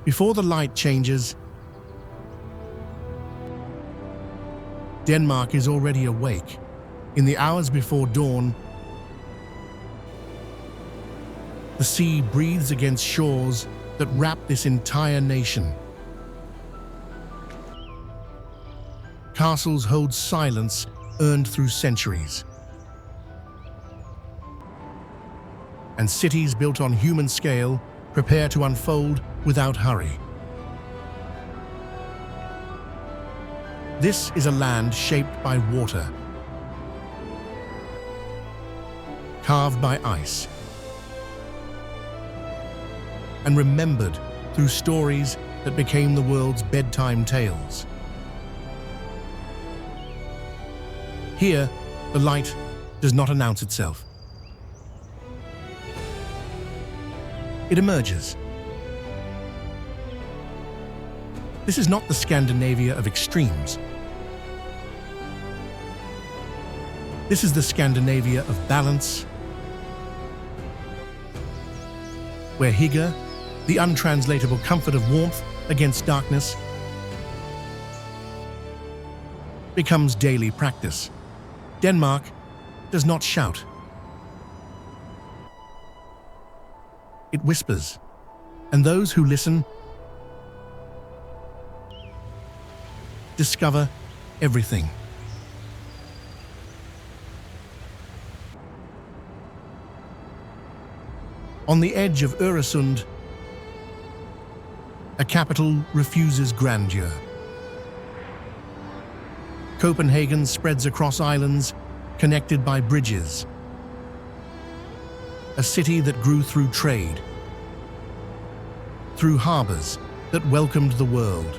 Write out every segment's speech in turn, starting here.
Before the light changes, Denmark is already awake. In the hours before dawn, the sea breathes against shores that wrap this entire nation. Castles hold silence earned through centuries. And cities built on human scale prepare to unfold without hurry. This is a land shaped by water, carved by ice, and remembered through stories that became the world's bedtime tales. Here, the light does not announce itself. It emerges. This is not the Scandinavia of extremes. This is the Scandinavia of balance, where hygge, the untranslatable comfort of warmth against darkness, becomes daily practice. Denmark does not shout. It whispers, and those who listen discover everything. On the edge of Öresund, a capital refuses grandeur. Copenhagen spreads across islands connected by bridges. A city that grew through trade, through harbors that welcomed the world,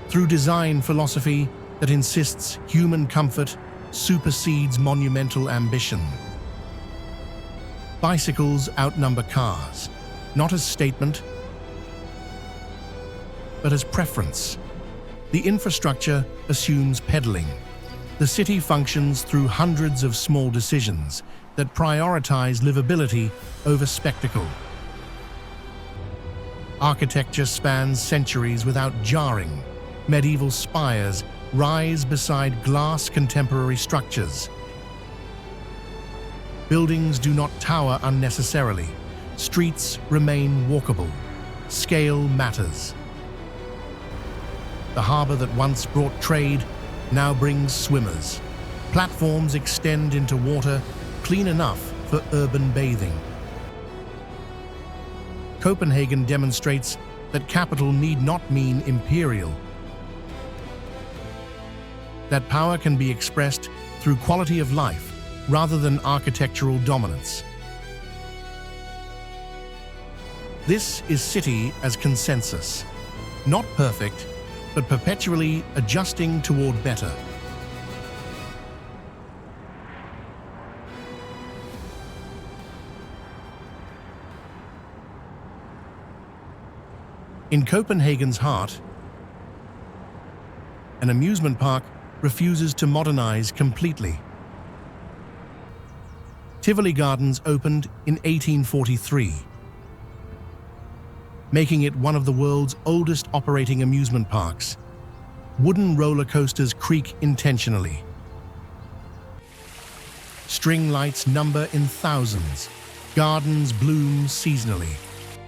through design philosophy that insists human comfort supersedes monumental ambition. Bicycles outnumber cars, not as statement, but as preference. The infrastructure assumes pedaling. The city functions through hundreds of small decisions that prioritize livability over spectacle. Architecture spans centuries without jarring. Medieval spires rise beside glass contemporary structures. Buildings do not tower unnecessarily. Streets remain walkable. Scale matters. The harbor that once brought trade now brings swimmers. Platforms extend into water clean enough for urban bathing. Copenhagen demonstrates that capital need not mean imperial. That power can be expressed through quality of life rather than architectural dominance. This is city as consensus. Not perfect, but perpetually adjusting toward better. In Copenhagen's heart, an amusement park refuses to modernize completely. Tivoli Gardens opened in 1843, making it one of the world's oldest operating amusement parks. Wooden roller coasters creak intentionally. String lights number in thousands. Gardens bloom seasonally.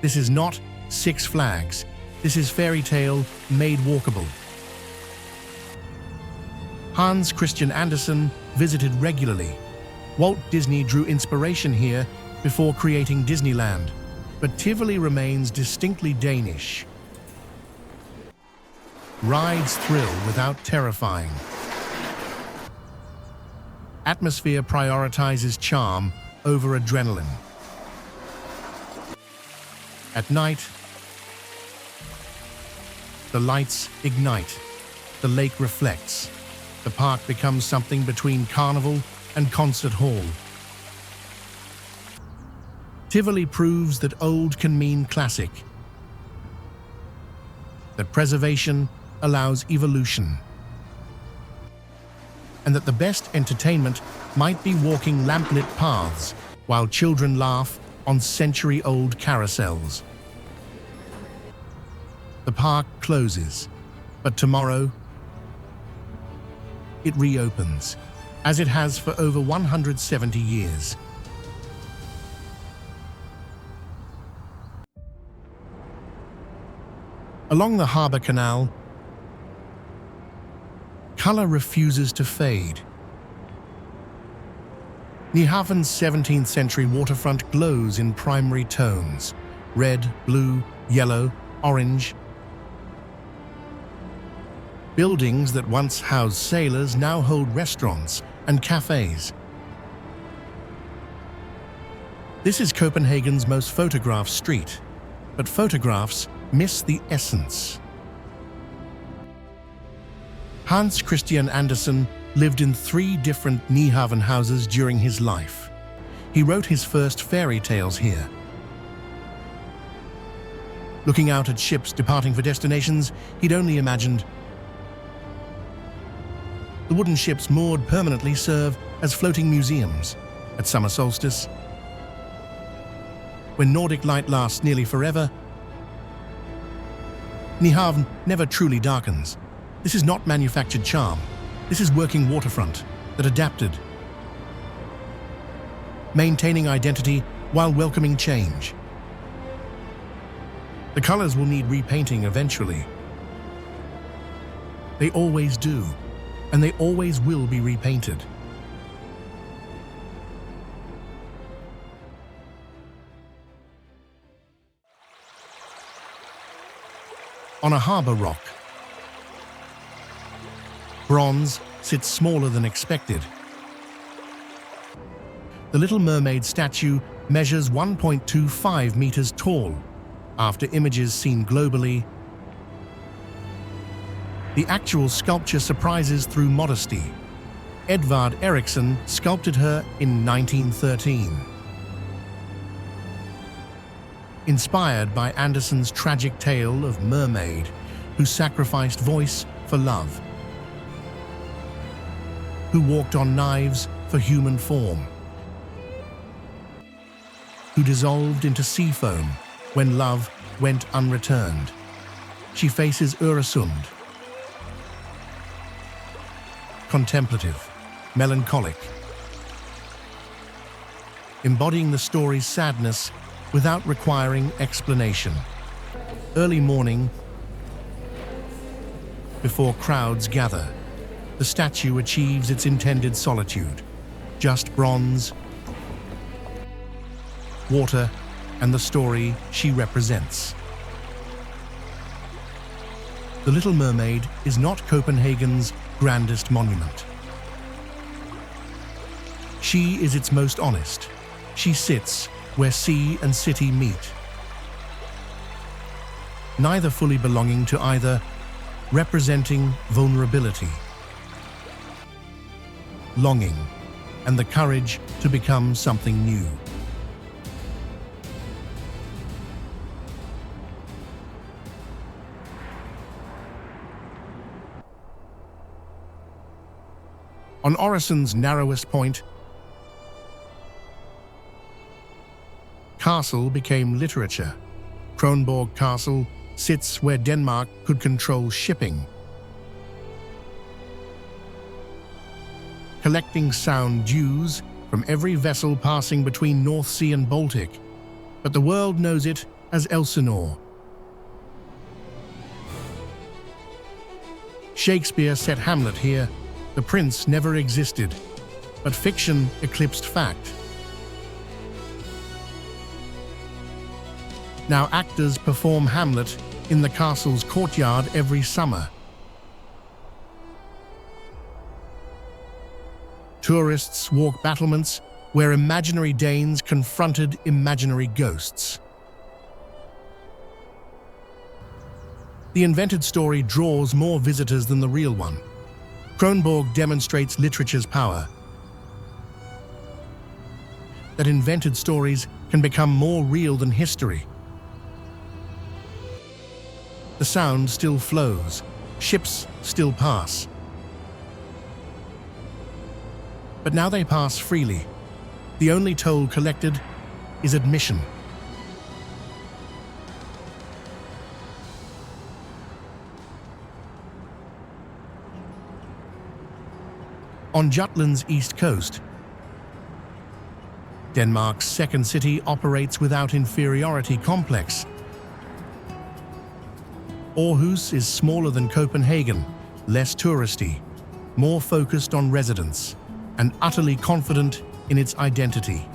This is not Six Flags. This is fairy tale made walkable. Hans Christian Andersen visited regularly. Walt Disney drew inspiration here before creating Disneyland, but Tivoli remains distinctly Danish. Rides thrill without terrifying. Atmosphere prioritizes charm over adrenaline. At night, the lights ignite, the lake reflects. The park becomes something between carnival and concert hall. Tivoli proves that old can mean classic, that preservation allows evolution, and that the best entertainment might be walking lamplit paths while children laugh on century-old carousels. The park closes, but tomorrow it reopens, as it has for over 170 years. Along the harbour canal, colour refuses to fade. Nyhavn's 17th century waterfront glows in primary tones: red, blue, yellow, orange. Buildings that once housed sailors now hold restaurants and cafes. This is Copenhagen's most photographed street, but photographs miss the essence. Hans Christian Andersen lived in 3 different Nyhavn houses during his life. He wrote his first fairy tales here. Looking out at ships departing for destinations he'd only imagined, the wooden ships moored permanently serve as floating museums at summer solstice. When Nordic light lasts nearly forever, Nyhavn never truly darkens. This is not manufactured charm. This is working waterfront that adapted, maintaining identity while welcoming change. The colors will need repainting eventually. They always do, and they always will be repainted. On a harbor rock, bronze sits smaller than expected. The Little Mermaid statue measures 1.25 meters tall. After images seen globally, the actual sculpture surprises through modesty. Edvard Eriksson sculpted her in 1913. Inspired by Andersen's tragic tale of Mermaid, who sacrificed voice for love, who walked on knives for human form, who dissolved into sea foam when love went unreturned. She faces Öresund, contemplative, melancholic, embodying the story's sadness without requiring explanation. Early morning, before crowds gather, the statue achieves its intended solitude. Just bronze, water, and the story she represents. The Little Mermaid is not Copenhagen's grandest monument. She is its most honest. She sits where sea and city meet, neither fully belonging to either, representing vulnerability, longing, and the courage to become something new. On Øresund's narrowest point, castle became literature. Kronborg Castle sits where Denmark could control shipping, collecting sound dues from every vessel passing between North Sea and Baltic, but the world knows it as Elsinore. Shakespeare set Hamlet here. The prince never existed, but fiction eclipsed fact. Now actors perform Hamlet in the castle's courtyard every summer. Tourists walk battlements where imaginary Danes confronted imaginary ghosts. The invented story draws more visitors than the real one. Kronborg demonstrates literature's power, that invented stories can become more real than history. The sound still flows, ships still pass. But now they pass freely. The only toll collected is admission. On Jutland's east coast, Denmark's second city operates without inferiority complex. Aarhus is smaller than Copenhagen, less touristy, more focused on residents, and utterly confident in its identity.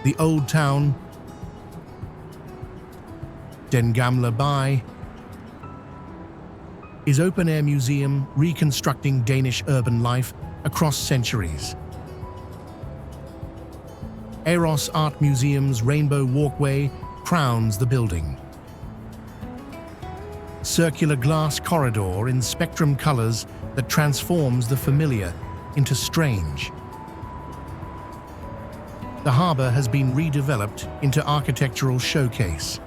The old town, Den Gamle By, is open-air museum reconstructing Danish urban life across centuries. Aros Art Museum's Rainbow Walkway crowns the building. Circular glass corridor in spectrum colors that transforms the familiar into strange. The harbor has been redeveloped into architectural showcase.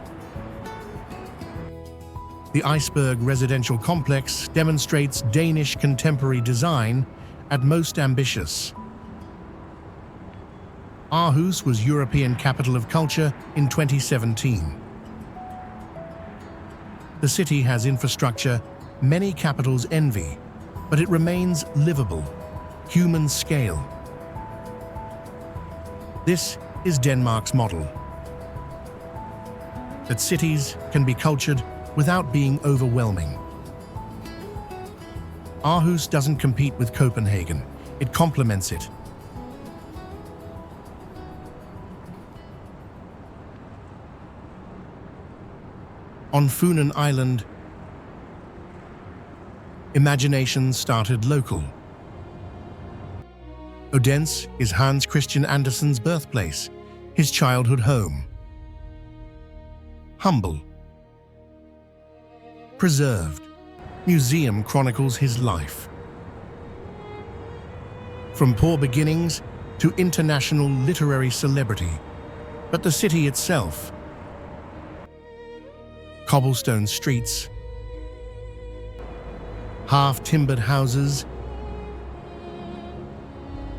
The Iceberg residential complex demonstrates Danish contemporary design at most ambitious. Aarhus was European Capital of Culture in 2017. The city has infrastructure many capitals envy, but it remains livable, human scale. This is Denmark's model. That cities can be cultured without being overwhelming. Aarhus doesn't compete with Copenhagen, it complements it. On Funen Island, imagination started local. Odense is Hans Christian Andersen's birthplace, his childhood home. Humble. Preserved. Museum chronicles his life. From poor beginnings to international literary celebrity, but the city itself, cobblestone streets, half-timbered houses,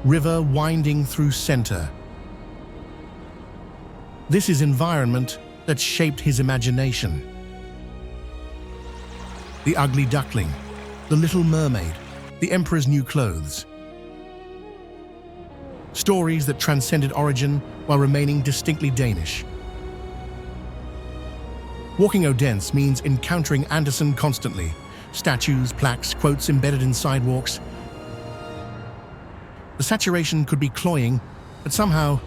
river winding through center. This is environment that shaped his imagination. The Ugly Duckling, the Little Mermaid, the Emperor's New Clothes. Stories that transcended origin while remaining distinctly Danish. Walking Odense means encountering Andersen constantly. Statues, plaques, quotes embedded in sidewalks. The saturation could be cloying, but somehow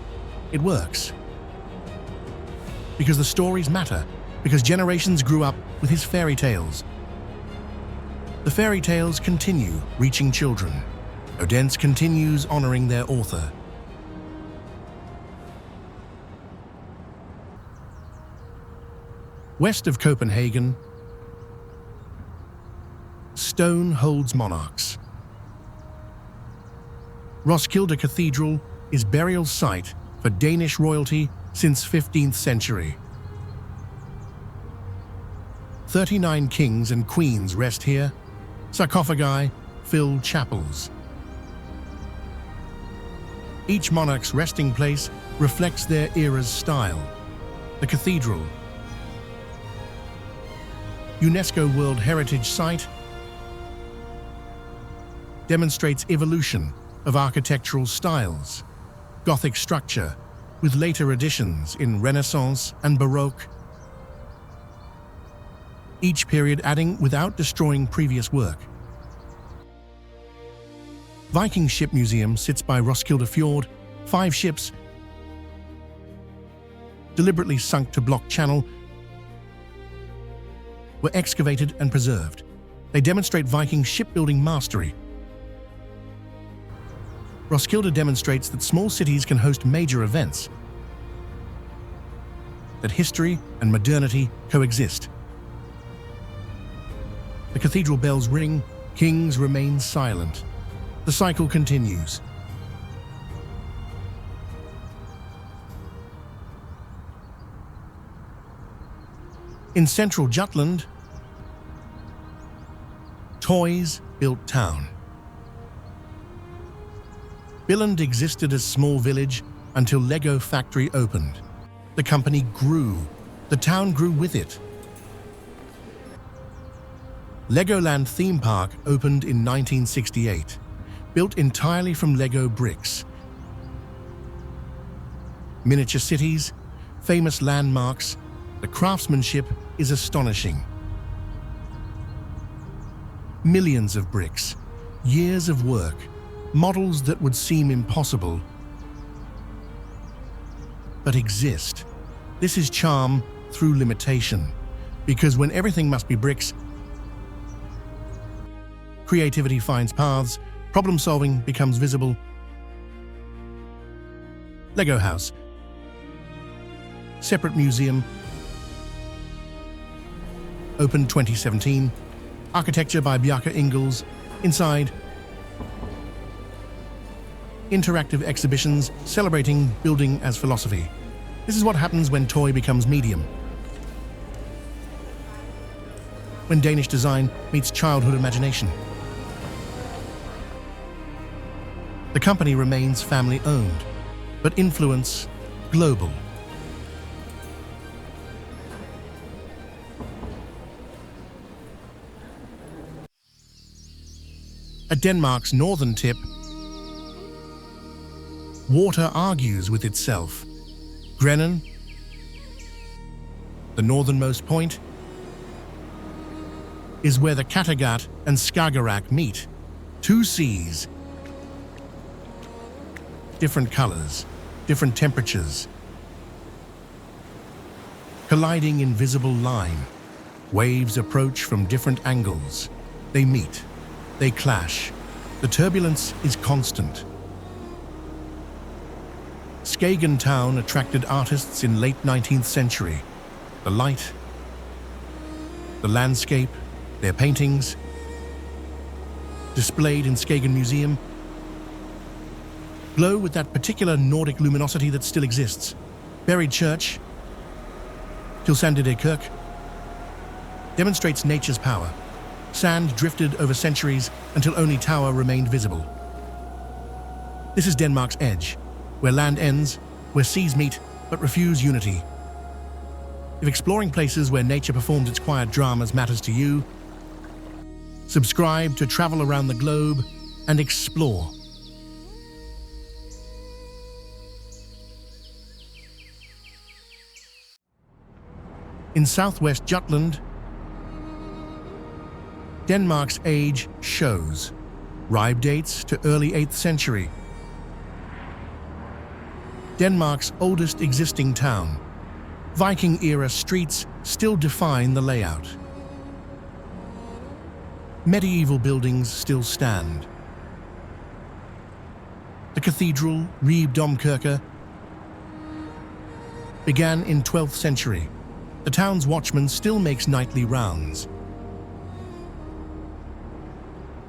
it works. Because the stories matter, because generations grew up with his fairy tales. The fairy tales continue reaching children. Odense continues honoring their author. West of Copenhagen, stone holds monarchs. Roskilde Cathedral is burial site for Danish royalty since 15th century. 39 kings and queens rest here. Sarcophagi fill chapels. Each monarch's resting place reflects their era's style. The cathedral, UNESCO World Heritage Site, demonstrates evolution of architectural styles, Gothic structure with later additions in Renaissance and Baroque, each period adding without destroying previous work. Viking Ship Museum sits by Roskilde Fjord. 5 ships, deliberately sunk to block channel, were excavated and preserved. They demonstrate Viking shipbuilding mastery. Roskilde demonstrates that small cities can host major events, that history and modernity coexist. The cathedral bells ring, kings remain silent. The cycle continues. In central Jutland, toys built town. Billund existed as small village until Lego factory opened. The company grew. The town grew with it. Legoland theme park opened in 1968, built entirely from Lego bricks. Miniature cities, famous landmarks, the craftsmanship is astonishing. Millions of bricks, years of work, models that would seem impossible, but exist. This is charm through limitation, because when everything must be bricks, creativity finds paths, problem-solving becomes visible. Lego House. Separate museum. Opened 2017. Architecture by Bjarke Ingels. Inside. Interactive exhibitions celebrating building as philosophy. This is what happens when toy becomes medium. When Danish design meets childhood imagination. The company remains family-owned, but influence global. At Denmark's northern tip, water argues with itself. Grenland, the northernmost point, is where the Kattegat and Skagerrak meet. Two seas, different colors, different temperatures, colliding in visible line. Waves approach from different angles. They meet, they clash. The turbulence is constant. Skagen town attracted artists in late 19th century. The light, the landscape, their paintings, displayed in Skagen Museum, glow with that particular Nordic luminosity that still exists. Buried church, Tilsandede Kirk, demonstrates nature's power. Sand drifted over centuries until only tower remained visible. This is Denmark's edge, where land ends, where seas meet but refuse unity. If exploring places where nature performs its quiet dramas matters to you, subscribe to Travel Around the Globe and explore. In southwest Jutland, Denmark's age shows. Ribe dates to early 8th century. Denmark's oldest existing town. Viking-era streets still define the layout. Medieval buildings still stand. The cathedral, Ribe Domkirke, began in 12th century. The town's watchman still makes nightly rounds.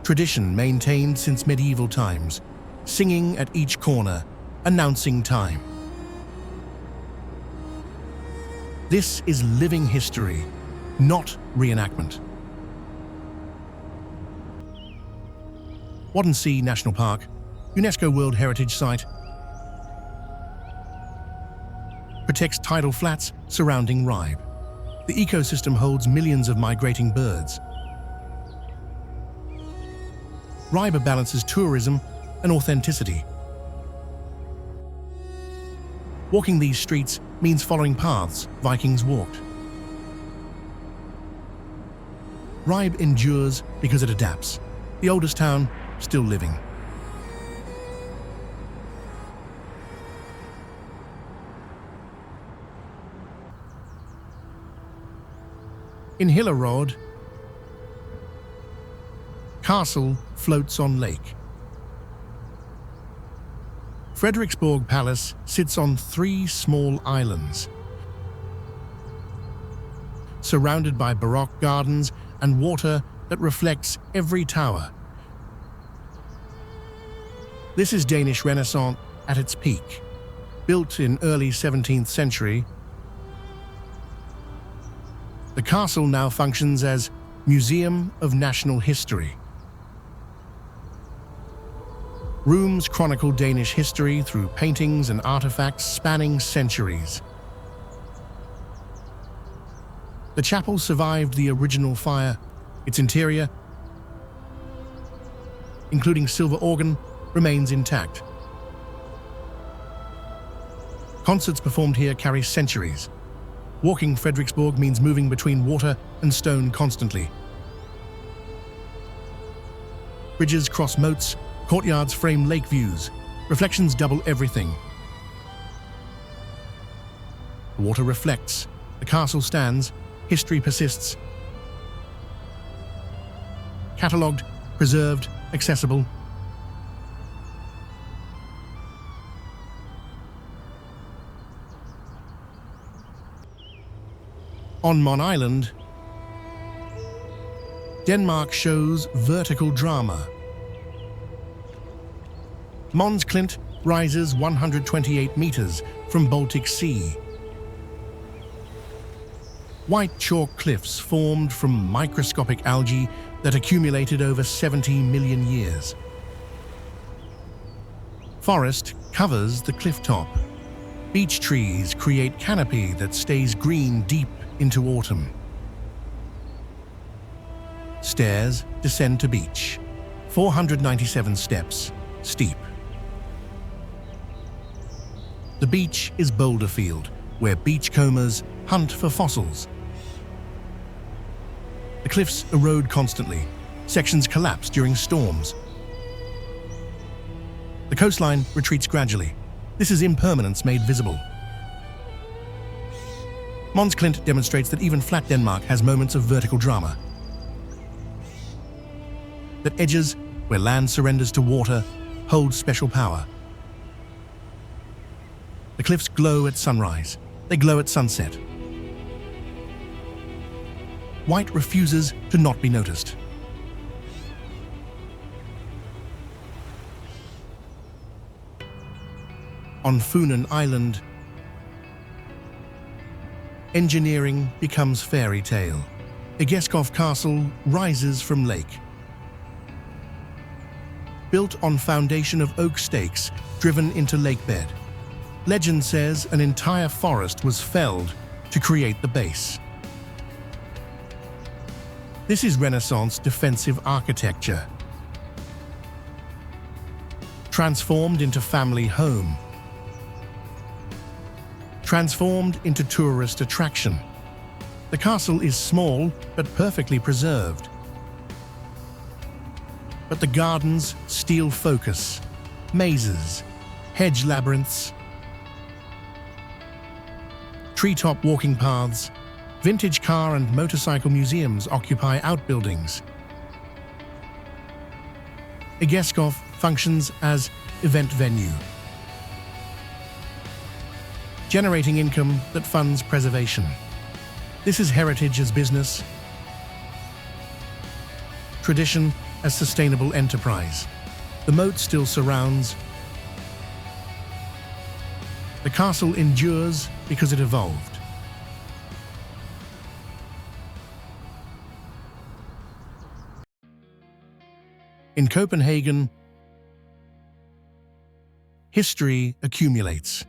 Tradition maintained since medieval times, singing at each corner, announcing time. This is living history, not reenactment. Odense National Park, UNESCO World Heritage Site, protects tidal flats surrounding Ribe. The ecosystem holds millions of migrating birds. Ribe balances tourism and authenticity. Walking these streets means following paths Vikings walked. Ribe endures because it adapts. The oldest town still living. In Hillerød, castle floats on lake. Frederiksborg Palace sits on 3 small islands, surrounded by Baroque gardens and water that reflects every tower. This is Danish Renaissance at its peak. Built in early 17th century, the castle now functions as Museum of National History. Rooms chronicle Danish history through paintings and artifacts spanning centuries. The chapel survived the original fire, Its interior, including silver organ, remains intact. Concerts performed here carry centuries. Walking Frederiksborg means moving between water and stone constantly. Bridges cross moats, courtyards frame lake views. Reflections double everything. The water reflects, the castle stands, history persists. Catalogued, preserved, accessible. On Mon Island, Denmark shows vertical drama. Møns Klint rises 128 meters from Baltic Sea. White chalk cliffs formed from microscopic algae that accumulated over 70 million years. Forest covers the cliff top. Beech trees create canopy that stays green deep into autumn. Stairs descend to beach. 497 steps, steep. The beach is boulder field, where beachcombers hunt for fossils. The cliffs erode constantly. Sections collapse during storms. The coastline retreats gradually. This is impermanence made visible. Møns Klint demonstrates that even flat Denmark has moments of vertical drama. That edges, where land surrenders to water, hold special power. The cliffs glow at sunrise. They glow at sunset. White refuses to not be noticed. On Funen Island, engineering becomes fairy tale. Egeskov Castle rises from lake. Built on foundation of oak stakes driven into lake bed. Legend says an entire forest was felled to create the base. This is Renaissance defensive architecture, transformed into family home, transformed into tourist attraction. The castle is small but perfectly preserved. But the gardens steal focus, mazes, hedge labyrinths, treetop walking paths, vintage car and motorcycle museums occupy outbuildings. Egeskov functions as event venue, generating income that funds preservation. This is heritage as business, tradition as sustainable enterprise. The moat still surrounds. The castle endures because it evolved. In Copenhagen, history accumulates.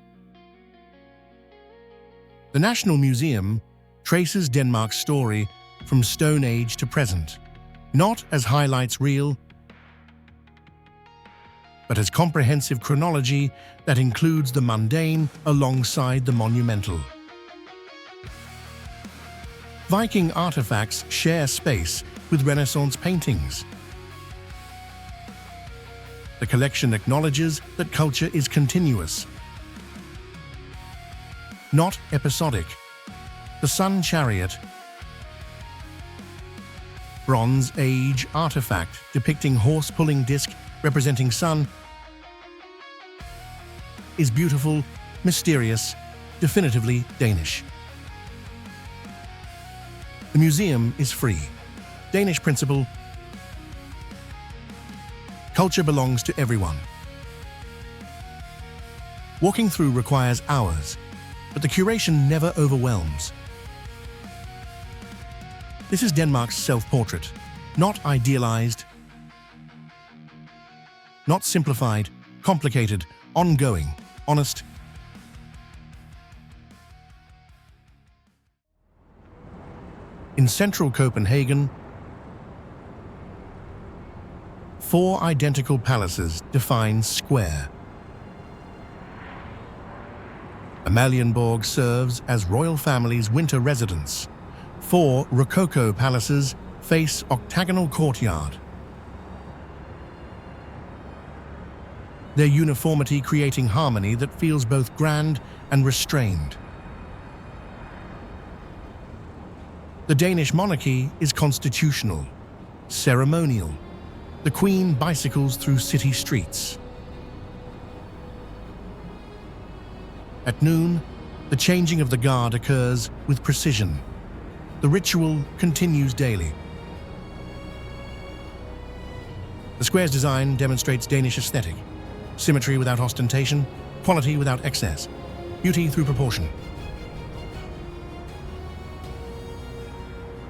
The National Museum traces Denmark's story from Stone Age to present, not as highlights reel, but as comprehensive chronology that includes the mundane alongside the monumental. Viking artifacts share space with Renaissance paintings. The collection acknowledges that culture is continuous, not episodic. The Sun Chariot, Bronze Age artifact depicting horse-pulling disc representing sun, is beautiful, mysterious, definitively Danish. The museum is free. Danish principle: culture belongs to everyone. Walking through requires hours, but the curation never overwhelms. This is Denmark's self-portrait, not idealized, not simplified, complicated, ongoing, honest. In central Copenhagen, 4 identical palaces define square. Amalienborg serves as royal family's winter residence. 4 Rococo palaces face octagonal courtyard. Their uniformity creating harmony that feels both grand and restrained. The Danish monarchy is constitutional, ceremonial. The Queen bicycles through city streets. At noon, the changing of the guard occurs with precision. The ritual continues daily. The square's design demonstrates Danish aesthetic. Symmetry without ostentation, quality without excess, beauty through proportion.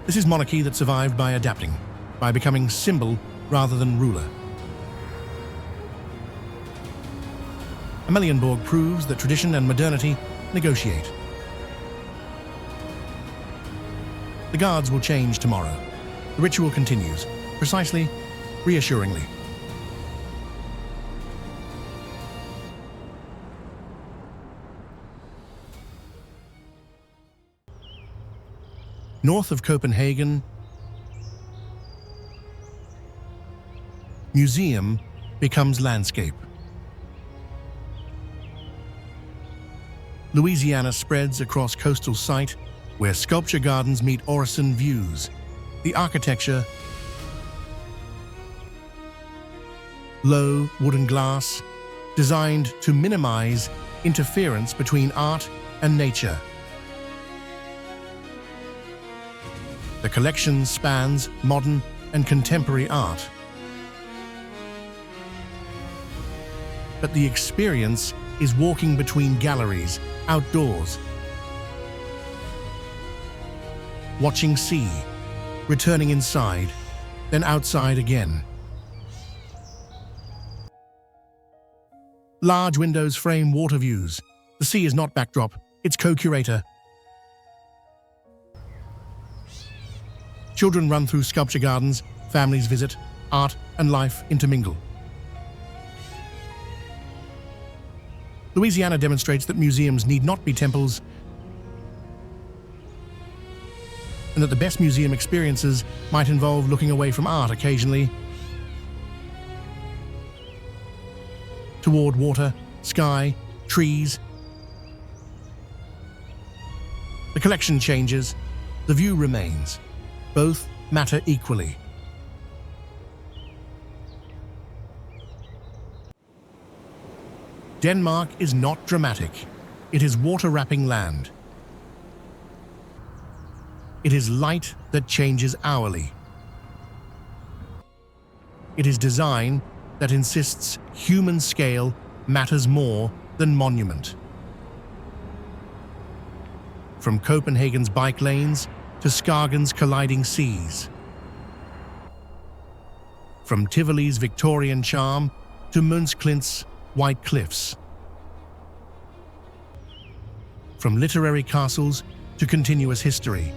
This is monarchy that survived by adapting, by becoming symbol rather than ruler. Amalienborg proves that tradition and modernity negotiate. The guards will change tomorrow. The ritual continues, precisely, reassuringly. North of Copenhagen, museum becomes landscape. Louisiana spreads across coastal site where sculpture gardens meet Odense views. The architecture, low wooden glass, designed to minimize interference between art and nature. The collection spans modern and contemporary art. But the experience is walking between galleries, outdoors, watching sea, returning inside, then outside again. Large windows frame water views. The sea is not backdrop, it's co-curator. Children run through sculpture gardens, families visit, art and life intermingle. Louisiana demonstrates that museums need not be temples, and that the best museum experiences might involve looking away from art occasionally toward water, sky, trees. The collection changes, the view remains. Both matter equally. Denmark is not dramatic. It is water-wrapping land. It is light that changes hourly. It is design that insists human scale matters more than monument. From Copenhagen's bike lanes to Skagen's colliding seas. From Tivoli's Victorian charm to Møns Klint's white cliffs. From literary castles to continuous history.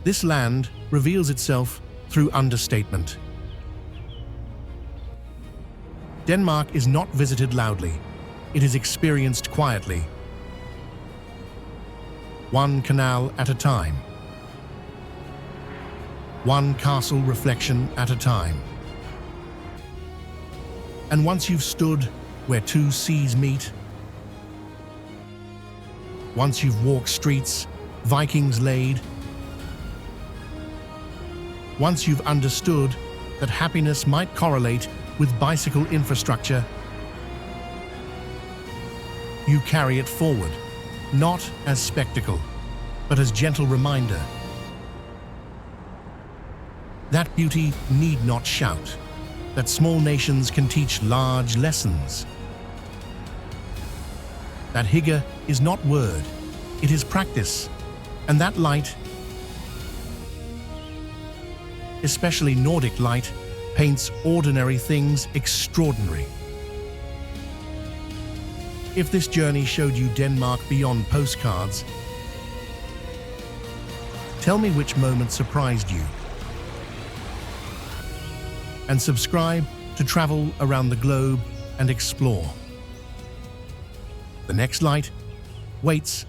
This land reveals itself through understatement. Denmark is not visited loudly. It is experienced quietly. One canal at a time. One castle reflection at a time. And once you've stood where 2 seas meet, once you've walked streets Vikings laid, once you've understood that happiness might correlate with bicycle infrastructure, you carry it forward. Not as spectacle, but as gentle reminder. That beauty need not shout, that small nations can teach large lessons. That hygge is not word, it is practice, and that light, especially Nordic light, paints ordinary things extraordinary. If this journey showed you Denmark beyond postcards, tell me which moment surprised you. and subscribe to travel around the globe and explore. The next light waits